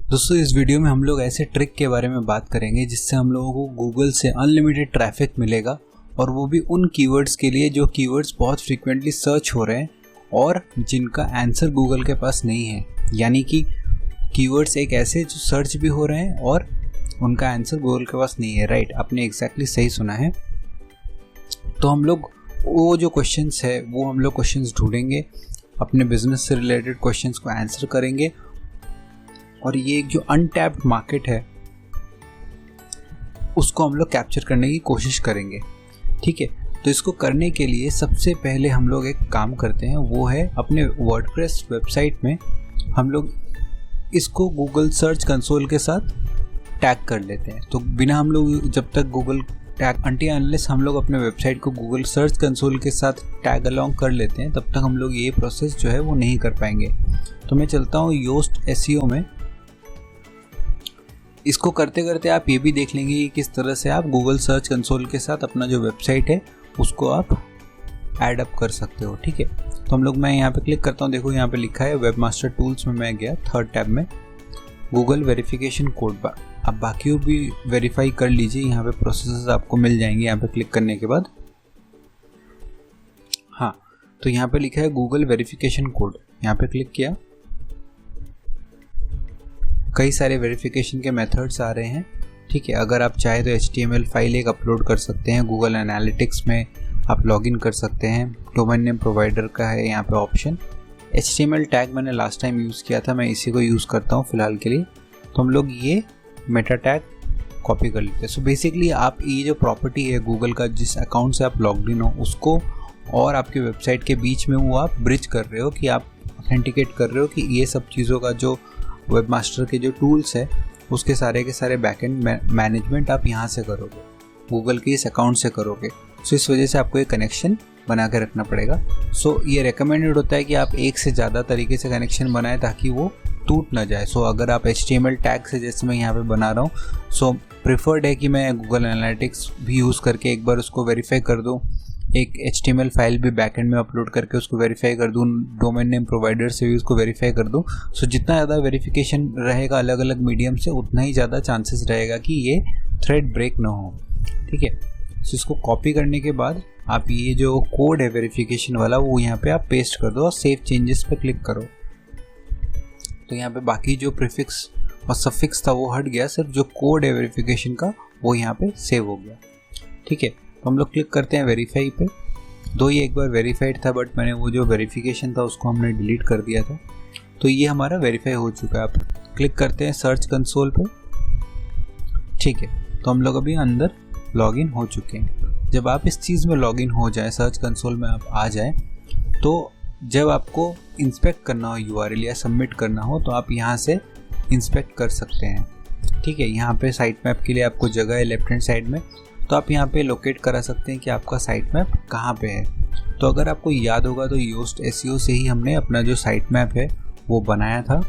दोस्तों इस वीडियो में हम लोग ऐसे ट्रिक के बारे में बात करेंगे जिससे हम लोगों को गूगल से अनलिमिटेड ट्रैफिक मिलेगा, और वो भी उन कीवर्ड्स के लिए जो कीवर्ड्स बहुत फ्रीक्वेंटली सर्च हो रहे हैं और जिनका आंसर गूगल के पास नहीं है। यानी कि कीवर्ड्स एक ऐसे जो सर्च भी हो रहे हैं और उनका आंसर गूगल के पास नहीं है। राइट, आपने एग्जैक्टली सही सुना है। तो हम लोग वो जो क्वेश्चंस है वो हम लोग क्वेश्चंस ढूंढेंगे, अपने बिजनेस से रिलेटेड क्वेश्चंस को आंसर करेंगे, और ये एक जो अनटैप्ड मार्केट है उसको हम लोग कैप्चर करने की कोशिश करेंगे। ठीक है, तो इसको करने के लिए सबसे पहले हम लोग एक काम करते हैं, वो है अपने वर्डप्रेस वेबसाइट में हम लोग इसको गूगल सर्च कंसोल के साथ टैग कर लेते हैं। तो बिना हम लोग जब तक गूगल टैग अनलेस हम लोग अपने वेबसाइट को गूगल सर्च कंसोल के साथ टैग अलोंग कर लेते हैं, तब तक हम लोग ये प्रोसेस जो है वो नहीं कर पाएंगे। तो मैं चलता हूँ योस्ट एसईओ में। इसको करते करते आप ये भी देख लेंगे कि किस तरह से आप गूगल सर्च कंसोल के साथ अपना जो वेबसाइट है उसको आप ऐड अप कर सकते हो। ठीक है, तो हम लोग मैं यहाँ पे क्लिक करता हूँ। देखो यहाँ पे लिखा है वेबमास्टर टूल्स में मैं गया, थर्ड टैब में गूगल वेरिफिकेशन कोड। आप बाकी भी वेरीफाई कर लीजिए, यहाँ पे प्रोसेस आपको मिल जाएंगे यहाँ पे क्लिक करने के बाद। हाँ, तो यहाँ पे लिखा है गूगल वेरिफिकेशन कोड, यहाँ पे क्लिक किया। कई सारे वेरिफिकेशन के मेथड्स आ रहे हैं। ठीक है, अगर आप चाहे तो HTML फाइल एक अपलोड कर सकते हैं, गूगल एनालिटिक्स में आप लॉगिन कर सकते हैं, डोमेन नेम प्रोवाइडर का है यहाँ पे ऑप्शन। HTML टैग मैंने लास्ट टाइम यूज़ किया था, मैं इसी को यूज़ करता हूँ फ़िलहाल के लिए। तो हम लोग ये मेटा टैग कॉपी कर लेते हैं। सो बेसिकली आप ये जो प्रॉपर्टी है गूगल का, जिस अकाउंट से आप लॉग्ड इन हो उसको और आपकी वेबसाइट के बीच में वो आप ब्रिज कर रहे हो, कि आप ऑथेंटिकेट कर रहे हो कि ये सब चीज़ों का जो वेबमास्टर के जो टूल्स है उसके सारे के सारे बैकएंड मैनेजमेंट आप यहाँ से करोगे, गूगल के इस अकाउंट से करोगे। सो इस वजह से आपको ये कनेक्शन बना के रखना पड़ेगा। सो ये रिकमेंडेड होता है कि आप एक से ज़्यादा तरीके से कनेक्शन बनाएं ताकि वो टूट ना जाए। सो अगर आप HTML टैग से जैसे मैं यहाँ पे बना रहा हूँ, सो प्रिफर्ड है कि मैं गूगल एनालिटिक्स भी यूज़ करके एक बार उसको वेरीफाई कर दूँ, एक HTML फाइल भी बैकएंड में अपलोड करके उसको वेरीफाई कर दूँ, डोमेन नेम प्रोवाइडर से भी उसको वेरीफाई कर दूँ। सो जितना ज़्यादा वेरिफिकेशन रहेगा अलग अलग मीडियम से, उतना ही ज़्यादा चांसेस रहेगा कि ये थ्रेड ब्रेक ना हो। ठीक है, सो इसको कॉपी करने के बाद आप ये जो कोड है वेरिफिकेशन वाला वो यहाँ पे आप पेस्ट कर दो और सेव चेंजेस पे क्लिक करो। तो यहाँ पे बाकी जो प्रीफिक्स और सफिक्स था वो हट गया, सिर्फ जो कोड है वेरिफिकेशन का वो यहाँ पे सेव हो गया। ठीक है, तो हम लोग क्लिक करते हैं वेरीफाई पे। दो ये एक बार वेरीफाइड था, बट मैंने वो जो वेरिफिकेशन था उसको हमने डिलीट कर दिया था। तो ये हमारा वेरीफाई हो चुका है। आप क्लिक करते हैं सर्च कंसोल पे। ठीक है, तो हम लोग अभी अंदर लॉगिन हो चुके हैं। जब आप इस चीज़ में लॉगिन हो जाए, सर्च कंसोल में आप आ जाए, तो जब आपको इंस्पेक्ट करना हो URL या सबमिट करना हो तो आप यहाँ से इंस्पेक्ट कर सकते हैं। ठीक है, यहाँ पे साइट मैप के लिए आपको जगह है लेफ्ट हैंड साइड में, तो आप यहाँ पे लोकेट करा सकते हैं कि आपका साइट मैप कहाँ पे है। तो अगर आपको याद होगा तो योस्ट एसईओ से ही हमने अपना जो साइट मैप है वो बनाया था।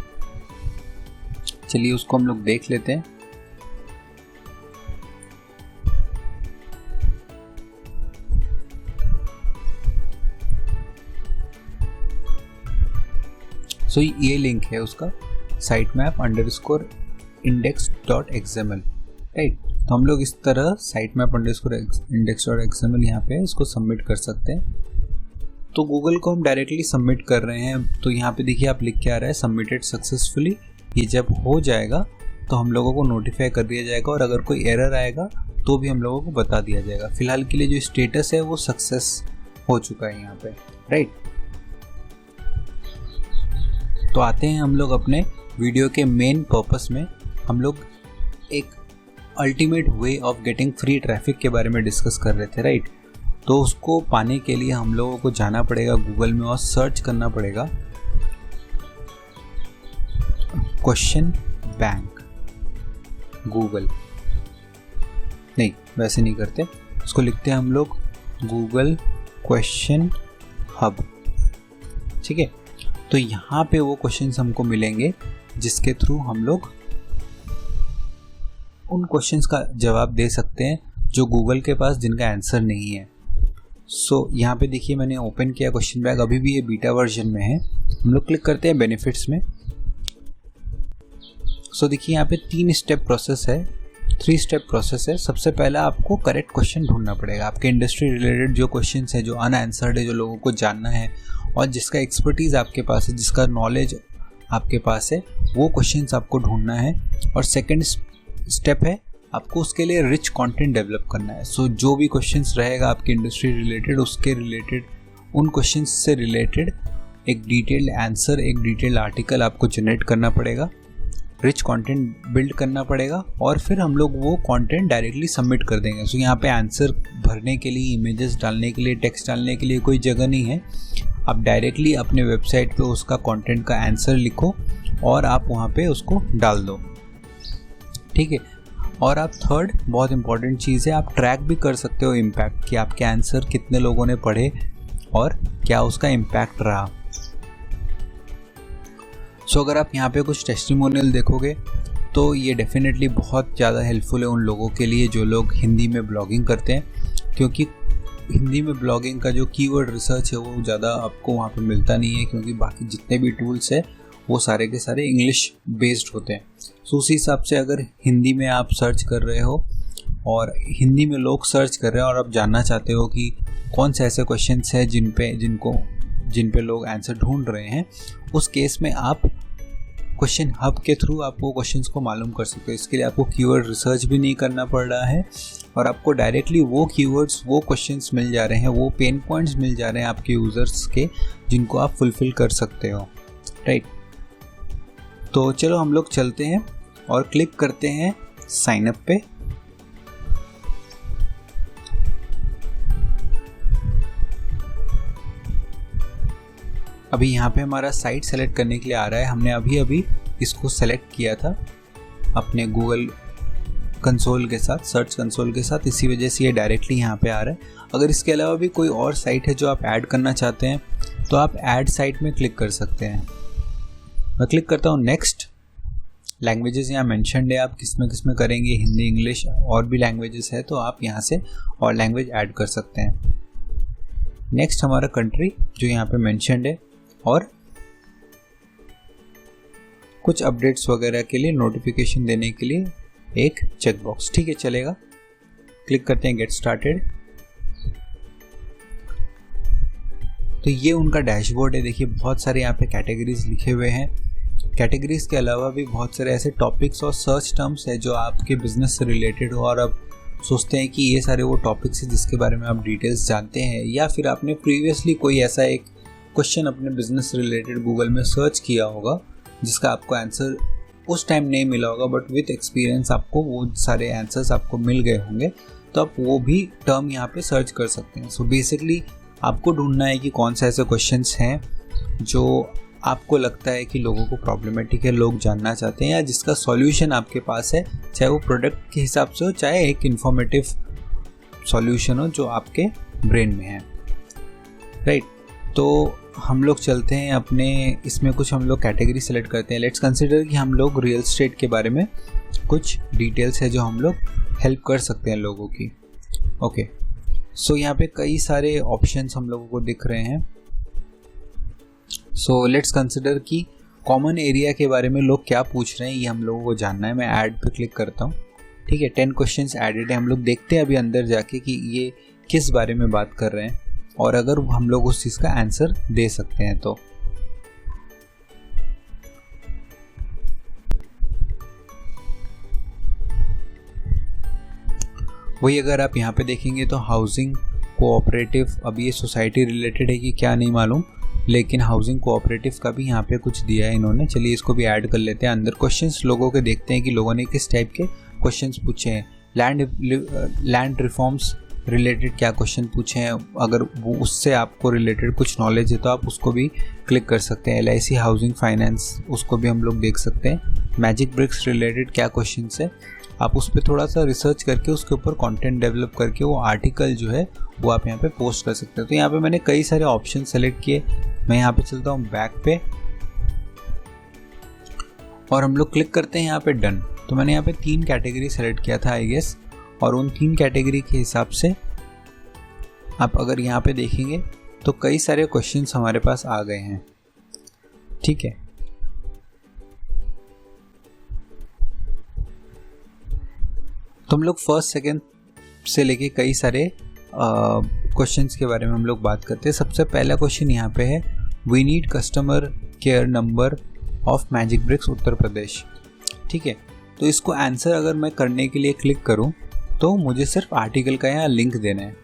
चलिए उसको हम लोग देख लेते हैं। सो ये लिंक है उसका, साइट मैप _index.xml। राइट, तो हम लोग इस तरह साइट मैप _index.xml यहाँ पे इसको सबमिट कर सकते हैं। तो गूगल को हम डायरेक्टली सबमिट कर रहे हैं, तो यहाँ पे देखिए आप लिख के आ रहा है सबमिटेड सक्सेसफुली। ये जब हो जाएगा तो हम लोगों को नोटिफाई कर दिया जाएगा, और अगर कोई एरर आएगा तो भी हम लोगों को बता दिया जाएगा। फिलहाल के लिए जो स्टेटस है वो सक्सेस हो चुका है यहाँ पे। राइट, तो आते हैं हम लोग अपने वीडियो के मेन पर्पस में। हम लोग एक ultimate way of getting free traffic के बारे में डिस्कस कर रहे थे। राइट, तो उसको पाने के लिए हम लोगों को जाना पड़ेगा गूगल में और सर्च करना पड़ेगा क्वेश्चन बैंक। गूगल नहीं, वैसे नहीं करते, उसको लिखते हैं हम लोग गूगल क्वेश्चन हब। ठीक है, तो यहाँ पे वो क्वेश्चंस हमको मिलेंगे जिसके थ्रू हम लोग उन क्वेश्चंस का जवाब दे सकते हैं जो गूगल के पास जिनका आंसर नहीं है। सो यहाँ पे देखिए मैंने ओपन किया क्वेश्चन बैग, अभी भी ये बीटा वर्जन में है। हम लोग क्लिक करते हैं बेनिफिट्स में। सो देखिए यहाँ पे 3 स्टेप प्रोसेस है, 3 स्टेप प्रोसेस है। सबसे पहला आपको करेक्ट क्वेश्चन ढूंढना पड़ेगा, आपके इंडस्ट्री रिलेटेड जो क्वेश्चन है, जो अनआंसर्ड है, जो लोगों को जानना है और जिसका एक्सपर्टीज़ आपके पास है, जिसका नॉलेज आपके पास है, वो क्वेश्चंस आपको ढूंढना है। और सेकंड स्टेप है आपको उसके लिए रिच कंटेंट डेवलप करना है। सो जो भी क्वेश्चंस रहेगा आपकी इंडस्ट्री रिलेटेड, उसके रिलेटेड, उन क्वेश्चंस से रिलेटेड एक डिटेल्ड आंसर, एक डिटेल्ड आर्टिकल आपको जनरेट करना पड़ेगा, रिच कंटेंट बिल्ड करना पड़ेगा और फिर हम लोग वो कंटेंट डायरेक्टली सबमिट कर देंगे। सो यहाँ पे आंसर भरने के लिए, इमेजेस डालने के लिए, टेक्स्ट डालने के लिए कोई जगह नहीं है। आप डायरेक्टली अपने वेबसाइट पे उसका कंटेंट का आंसर लिखो और आप वहाँ पे उसको डाल दो, ठीक है। और आप थर्ड बहुत इंपॉर्टेंट चीज़ है, आप ट्रैक भी कर सकते हो इम्पैक्ट, कि आपके आंसर कितने लोगों ने पढ़े और क्या उसका इम्पैक्ट रहा। सो अगर आप यहाँ पे कुछ टेस्टिमोनियल देखोगे तो ये डेफिनेटली बहुत ज़्यादा हेल्पफुल है उन लोगों के लिए जो लोग हिंदी में ब्लॉगिंग करते हैं, क्योंकि हिंदी में ब्लॉगिंग का जो कीवर्ड रिसर्च है वो ज़्यादा आपको वहाँ पे मिलता नहीं है, क्योंकि बाकी जितने भी टूल्स है वो सारे के सारे इंग्लिश बेस्ड होते हैं। सो उसी हिसाब से अगर हिंदी में आप सर्च कर रहे हो और हिंदी में लोग सर्च कर रहे हैं और आप जानना चाहते हो कि कौन से ऐसे क्वेश्चंस हैं जिन पे लोग आंसर ढूंढ रहे हैं, उस केस में आप क्वेश्चन हब के थ्रू आप वो क्वेश्चंस को मालूम कर सकते हो। इसके लिए आपको कीवर्ड रिसर्च भी नहीं करना पड़ रहा है और आपको डायरेक्टली वो कीवर्ड्स, वो क्वेश्चंस मिल जा रहे हैं, वो पेन पॉइंट्स मिल जा रहे हैं आपके यूज़र्स के, जिनको आप फुलफिल कर सकते हो, राइट। तो चलो हम लोग चलते हैं और क्लिक करते हैं साइन अप पे। अभी यहाँ पे हमारा साइट सेलेक्ट करने के लिए आ रहा है, हमने अभी इसको सेलेक्ट किया था अपने गूगल कंसोल के साथ, सर्च कंसोल के साथ, इसी वजह से ये डायरेक्टली यहाँ पे आ रहा है। अगर इसके अलावा भी कोई और साइट है जो आप ऐड करना चाहते हैं तो आप ऐड साइट में क्लिक कर सकते हैं। मैं क्लिक करता हूँ नेक्स्ट। लैंग्वेजेस यहाँ मेंशन्ड है, आप किस में करेंगे, हिंदी, इंग्लिश, और भी लैंग्वेजेस है तो आप यहाँ से और लैंग्वेज ऐड कर सकते हैं। नेक्स्ट हमारा कंट्री जो यहाँ पे मेंशन्ड है और कुछ अपडेट्स वगैरह के लिए, नोटिफिकेशन देने के लिए एक चेकबॉक्स, ठीक है, चलेगा। क्लिक करते हैं गेट स्टार्टेड। तो ये उनका डैशबोर्ड है, देखिए बहुत सारे यहाँ पे कैटेगरीज लिखे हुए हैं। कैटेगरीज के अलावा भी बहुत सारे ऐसे टॉपिक्स और सर्च टर्म्स है जो आपके बिजनेस से रिलेटेड हो और आप सोचते हैं कि ये सारे वो टॉपिक्स हैं जिसके बारे में आप डिटेल्स जानते हैं, या फिर आपने प्रीवियसली कोई ऐसा एक क्वेश्चन अपने बिजनेस से रिलेटेड गूगल में सर्च किया होगा जिसका आपको आंसर उस टाइम नहीं मिला होगा, बट विथ एक्सपीरियंस आपको वो सारे आंसर्स आपको मिल गए होंगे, तो आप वो भी टर्म यहाँ पे सर्च कर सकते हैं। सो बेसिकली आपको ढूंढना है कि कौन से ऐसे क्वेश्चंस हैं जो आपको लगता है कि लोगों को प्रॉब्लमेटिक है, लोग जानना चाहते हैं, या जिसका सॉल्यूशन आपके पास है, चाहे वो प्रोडक्ट के हिसाब से हो, चाहे एक इंफॉर्मेटिव सॉल्यूशन हो जो आपके ब्रेन में है, राइट। तो हम लोग चलते हैं अपने इसमें कुछ हम लोग कैटेगरी सेलेक्ट करते हैं। लेट्स कंसिडर कि हम लोग रियल एस्टेट के बारे में कुछ डिटेल्स है जो हम लोग हेल्प कर सकते हैं लोगों की, ओके। सो यहाँ पे कई सारे ऑप्शंस हम लोगों को दिख रहे हैं। सो लेट्स कंसिडर कि कॉमन एरिया के बारे में लोग क्या पूछ रहे हैं, ये हम लोगों को जानना है। मैं ऐड पे क्लिक करता हूँ, ठीक है। 10 क्वेश्चंस एडेड है, हम लोग देखते हैं अभी अंदर जाके कि ये किस बारे में बात कर रहे हैं और अगर हम लोग उस चीज़ का आंसर दे सकते हैं तो। वही अगर आप यहाँ पे देखेंगे तो हाउसिंग कोऑपरेटिव, अभी ये सोसाइटी रिलेटेड है कि क्या नहीं मालूम, लेकिन हाउसिंग कोऑपरेटिव का भी यहाँ पे कुछ दिया है इन्होंने। चलिए इसको भी ऐड कर लेते हैं। अंदर क्वेश्चंस लोगों के देखते हैं कि लोगों ने किस टाइप के क्वेश्चंस पूछे हैं। लैंड रिफॉर्म्स रिलेटेड क्या क्वेश्चन पूछे हैं, अगर वो उससे आपको रिलेटेड कुछ नॉलेज है तो आप उसको भी क्लिक कर सकते हैं। LIC हाउसिंग फाइनेंस, उसको भी हम लोग देख सकते हैं। मैजिक ब्रिक्स रिलेटेड क्या क्वेश्चन है, आप उस पर थोड़ा सा रिसर्च करके उसके ऊपर कंटेंट डेवलप करके वो आर्टिकल जो है वो आप यहाँ पे पोस्ट कर सकते हैं। तो यहाँ पे मैंने कई सारे ऑप्शन सेलेक्ट किए। मैं यहाँ पे चलता हूँ बैक पे और हम लोग क्लिक करते हैं यहाँ पे डन। तो मैंने यहाँ पे 3 कैटेगरी सेलेक्ट किया था आई गेस, और उन 3 कैटेगरी के हिसाब से आप अगर यहाँ पे देखेंगे तो कई सारे क्वेश्चंस हमारे पास आ गए हैं, ठीक है। तो हम लोग फर्स्ट सेकंड से लेके कई सारे क्वेश्चंस के बारे में हम लोग बात करते हैं। सबसे पहला क्वेश्चन यहाँ पे है, we need customer care number of Magic Bricks Uttar Pradesh, ठीक है। तो इसको आंसर अगर मैं करने के लिए क्लिक करूँ तो मुझे सिर्फ आर्टिकल का यहाँ लिंक देना है।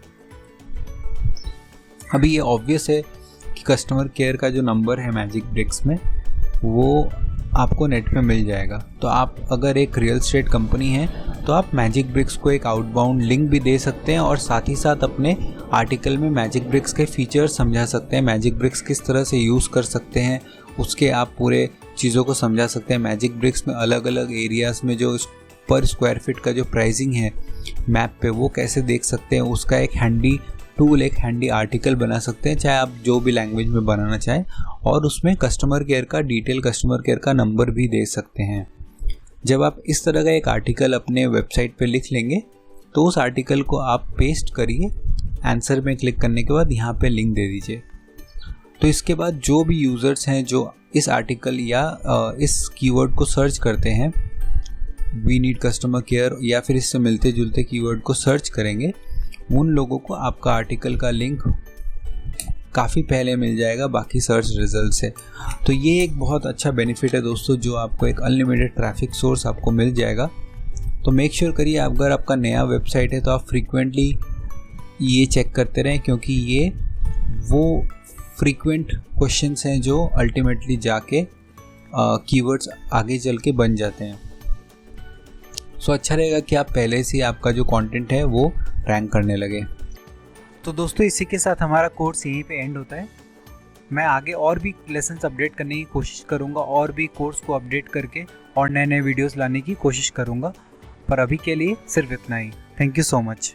अभी ये ऑब्वियस है कि कस्टमर केयर का जो नंबर है मैजिक ब्रिक्स में वो आपको नेट पे मिल जाएगा। तो आप अगर एक रियल एस्टेट कंपनी है तो आप मैजिक ब्रिक्स को एक आउटबाउंड लिंक भी दे सकते हैं और साथ ही साथ अपने आर्टिकल में मैजिक ब्रिक्स के फीचर्स समझा सकते हैं, मैजिक ब्रिक्स किस तरह से यूज़ कर सकते हैं उसके आप पूरे चीज़ों को समझा सकते हैं। मैजिक ब्रिक्स में अलग अलग एरियाज़ में जो पर स्क्वायर फीट का जो प्राइसिंग है मैप पे वो कैसे देख सकते हैं, उसका एक हैंडी टूल, एक हैंडी आर्टिकल बना सकते हैं, चाहे आप जो भी लैंग्वेज में बनाना चाहें। और उसमें कस्टमर केयर का डिटेल, कस्टमर केयर का नंबर भी दे सकते हैं। जब आप इस तरह का एक आर्टिकल अपने वेबसाइट पे लिख लेंगे तो उस आर्टिकल को आप पेस्ट करिए, आंसर में क्लिक करने के बाद यहाँ पे लिंक दे दीजिए। तो इसके बाद जो भी यूज़र्स हैं जो इस आर्टिकल या इस कीवर्ड को सर्च करते हैं, वी नीड कस्टमर केयर या फिर इससे मिलते जुलते कीवर्ड को सर्च करेंगे, उन लोगों को आपका आर्टिकल का लिंक काफ़ी पहले मिल जाएगा बाकी सर्च रिजल्ट से। तो ये एक बहुत अच्छा बेनिफिट है दोस्तों, जो आपको एक अनलिमिटेड ट्रैफिक सोर्स आपको मिल जाएगा। तो मेक श्योर करिए अगर आपका नया वेबसाइट है तो आप फ्रीक्वेंटली ये चेक करते रहें, क्योंकि ये वो फ्रीक्वेंट क्वेश्चंस हैं जो अल्टीमेटली जाके कीवर्ड्स आगे चल के बन जाते हैं। सो अच्छा रहेगा कि आप पहले से आपका जो कंटेंट है वो रैंक करने लगे। तो दोस्तों इसी के साथ हमारा कोर्स यहीं पे एंड होता है। मैं आगे और भी लेसन्स अपडेट करने की कोशिश करूँगा और भी कोर्स को अपडेट करके और नए नए वीडियोस लाने की कोशिश करूँगा, पर अभी के लिए सिर्फ इतना ही। Thank you so much.